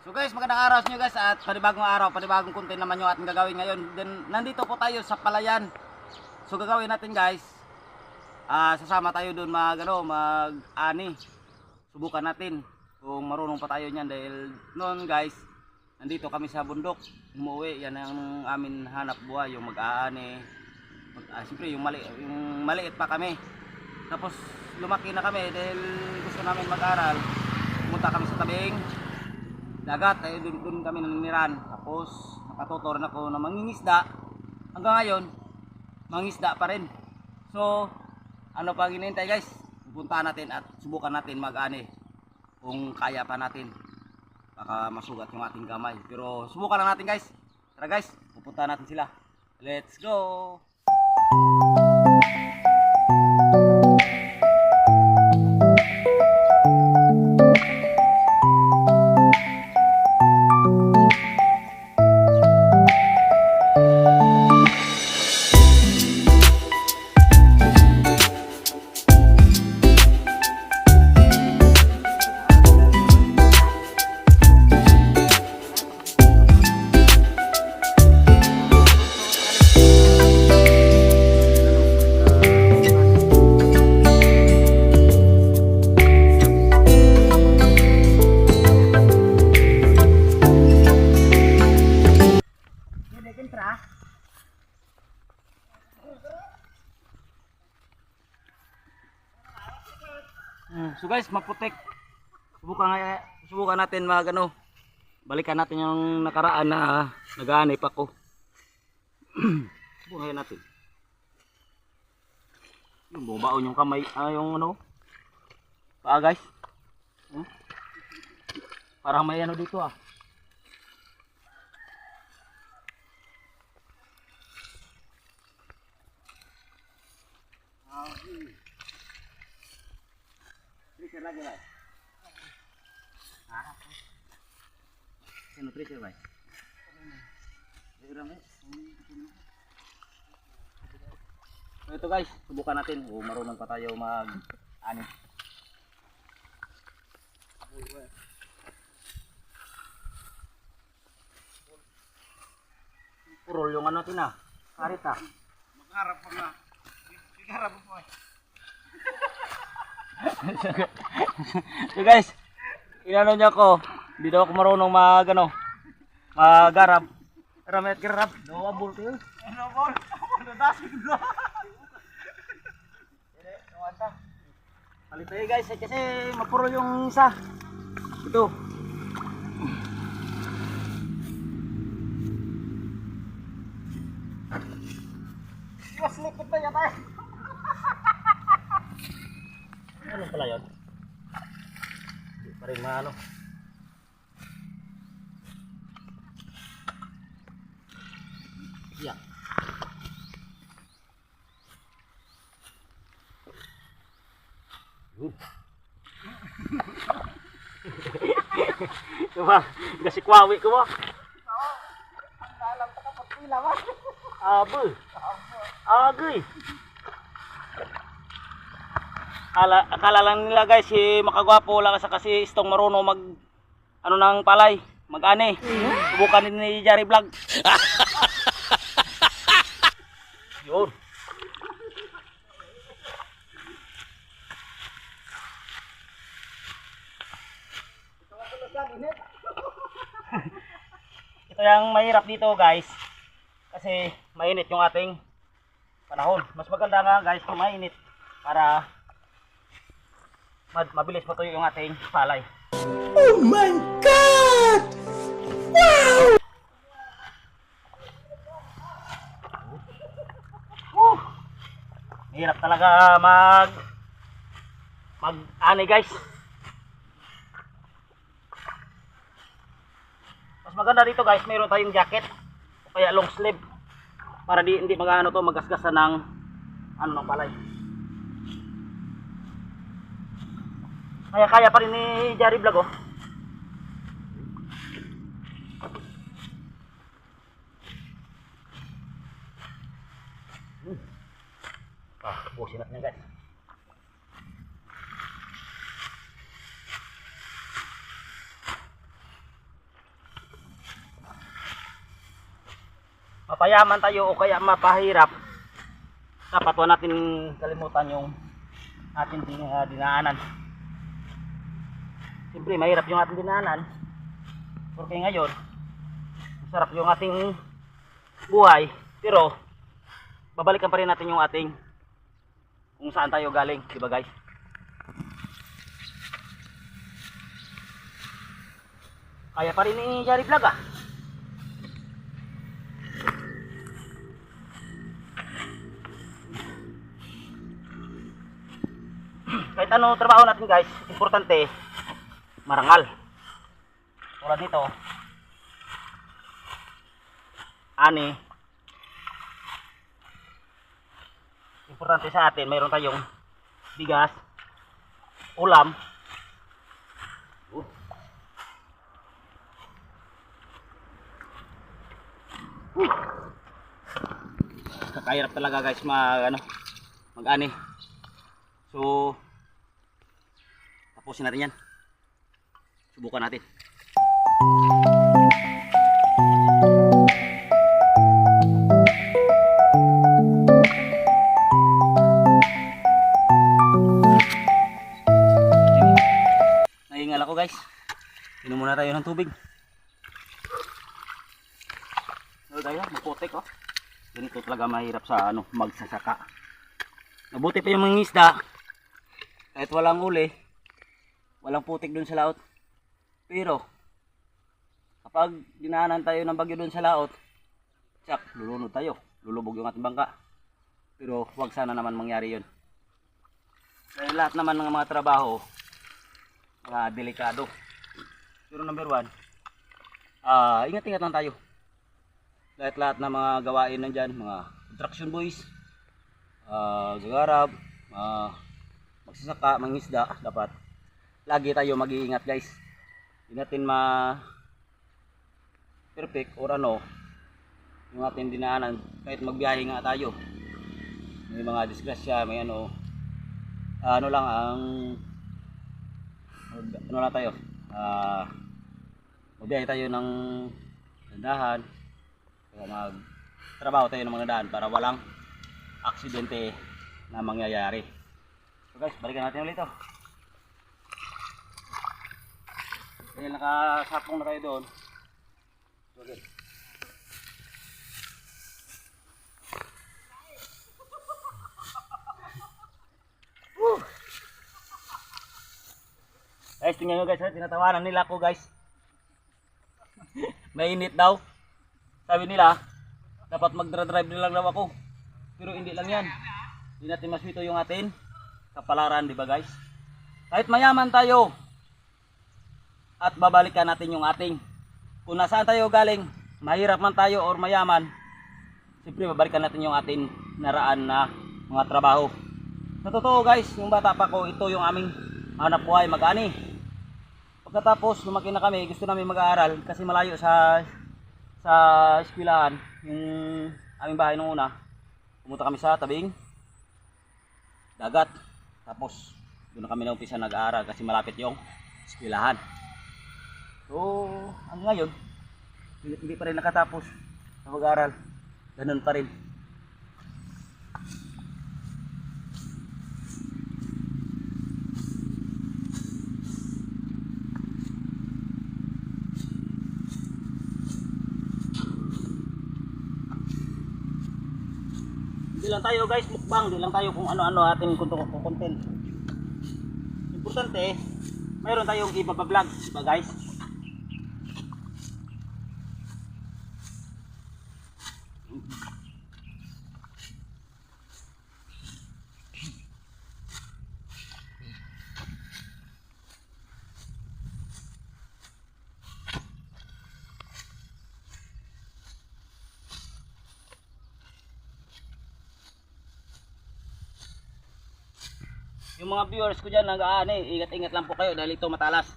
So guys, magandang araw sa inyo guys at panibagong araw, panibagong content naman yung ating gagawin ngayon. Then nandito po tayo sa Palayan. So gagawin natin guys, sasama tayo doon mag-ani. Subukan natin kung marunong pa tayo niyan dahil noon guys, nandito kami sa bundok. Umuwi, yan ang amin hanap buhay, yung mag-aani. Siyempre yung maliit pa kami. Tapos lumaki na kami dahil gusto namin mag-aral. Pumunta kami sa tabing dagat, doon kami naniniran. Tapos nakatuto rin ako na mangingisda. Hanggang ngayon, mangingisda pa rin. So, ano pa hinihintay guys? Pupuntahan natin at subukan natin mag-ani. Kung kaya pa natin. Baka masugat yung ating kamay. Pero subukan lang natin guys. Tara guys, pupuntahan natin sila. Let's go! So guys, maputik. Subukan natin balikan natin yung nakaraan na nag-aanip ako. Subukan natin. Yung bumaon yung kamay, paa guys. Parang may dito ah. Tracer lagi lah. Sino tracer ba? Ito guys, subukan natin kung marunong pa tayo mag-ani. Purol yung natin ah. Karit ah. Magharap pa nga. Magharap pa. So guys, inano niya ko, hindi daw ako marunong mag-garap. Ramet garap, daw abol ko. Ano bol? Ano dasig lo? Wanta. Palit tayo guys kasi mapuro yung isa. Ito. Mas likod na yata. Ano pala yun? Hindi pa rin maano. Yeah. Coba, kasi kwawi ko ba? Alam ka kapag pila ba? Abul. Agoy. Akala lang nila guys si makagwapo lang kasi istong marunong ng palay, mag-ani. Subukan din ni Jari Vlog. Yun. Ito yung mahirap dito guys. Kasi mainit yung ating panahon. Mas maganda nga guys kung mainit para mabilis matuyo yung ating palay. Oh my God! Wow! Hirap talaga mag-ani guys. Mas maganda dito guys, mayroon tayong jacket o kaya long sleeve para hindi magasgasan ng ng palay. Kaya pa rin ni Jari Vlog oh. Busin natin yan guys. mapayaman tayo o kaya mapahirap, dapat wala natin kalimutan yung ating dinaanan. Siyempre mahirap yung ating dinaanan, porque ngayon masarap yung ating buhay, pero babalikan pa rin natin yung ating kung saan tayo galing, di ba guys? Kaya pa rin ni Jari Vlog ah. Kahit ano trabaho natin guys, importante marangal. Tulad nito, ani, importante sa atin mayroon tayong bigas, ulam. Kakahirap talaga guys mag-ani. So tapusin natin yan. Subukan natin. Nahingal ako guys. Inom muna tayo ng tubig. So tayo, maputik oh. Ganito talaga mahirap sa magsasaka. Mabuti pa yung mga isda. Kahit walang uli, walang putik dun sa laot. Pero kapag dinaanan tayo ng bagyo dun sa laot, tsak, lulunod tayo. Lulubog yung ating bangka. Pero wag sana naman mangyari yun. Dahil lahat naman ng mga trabaho, mga delikado. Pero number 1, ingat-ingat lang tayo. Lahat ng mga gawain nandyan, mga construction boys, gagarab, magsasaka, mangisda, dapat lagi tayo mag-iingat guys. Hindi natin perfect or yung ating dinaanan. Kahit magbiyahe nga tayo, may mga disgrasya, may lang tayo, magbiyahe tayo ng dandahan, kaya magtrabaho tayo ng mga daan para walang aksidente na mangyayari. So guys, balikan natin ulit ito. Dahil nakasapong na tayo doon. So again, guys, tingnan nyo guys, tinatawanan nila ako guys. Mainit daw. Sabi nila, dapat magdra-drive na lang daw ako. Pero hindi lang yan. Hindi natin maswito yung atin kapalaran, di ba guys? Kahit mayaman tayo at babalikan natin yung ating. Kung nasaan tayo galing, mahirap man tayo or mayaman, siyempre babalikan natin yung ating naraan na mga trabaho. Sa totoo guys, yung bata pa ko, ito yung aming hanap buhay, mag-ani. Pagkatapos lumaki na kami, gusto namin mag-aaral kasi malayo sa eskwelahan, yung aming bahay nung una. Pumunta kami sa tabing dagat. Tapos doon na kami na umpisa nag-aaral kasi malapit yung eskwelahan. So hanggang ngayon hindi pa rin nakatapos sa pag-aaral. Ganun pa rin. Di lang tayo guys mukbang, di lang tayo kung ano-ano ating content. Importante, mayroon tayong iba-vlog, diba guys? Yung mga viewers ko dyan, ingat-ingat lang po kayo dahil ito matalas.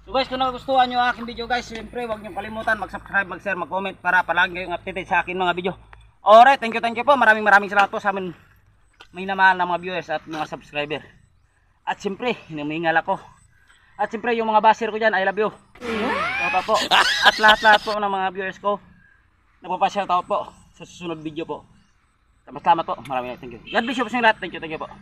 So So guys, kung nagustuhan nyo ang aking video guys, siyempre huwag nyo kalimutan mag-subscribe, mag-share, mag-comment para palagi kayong updated sa akin mga video. Alright, thank you po. Maraming salamat po sa amin may namahal na mga viewers at mga subscriber. At siyempre, hinihingal ako. At siyempre, yung mga baser ko dyan, I love you. Shoutout po. At lahat-lahat po ng mga viewers ko, nagpapashoutout po sa susunod video po. Salamat po. Maraming thank you. God bless you po sa inyo lahat. Thank you po.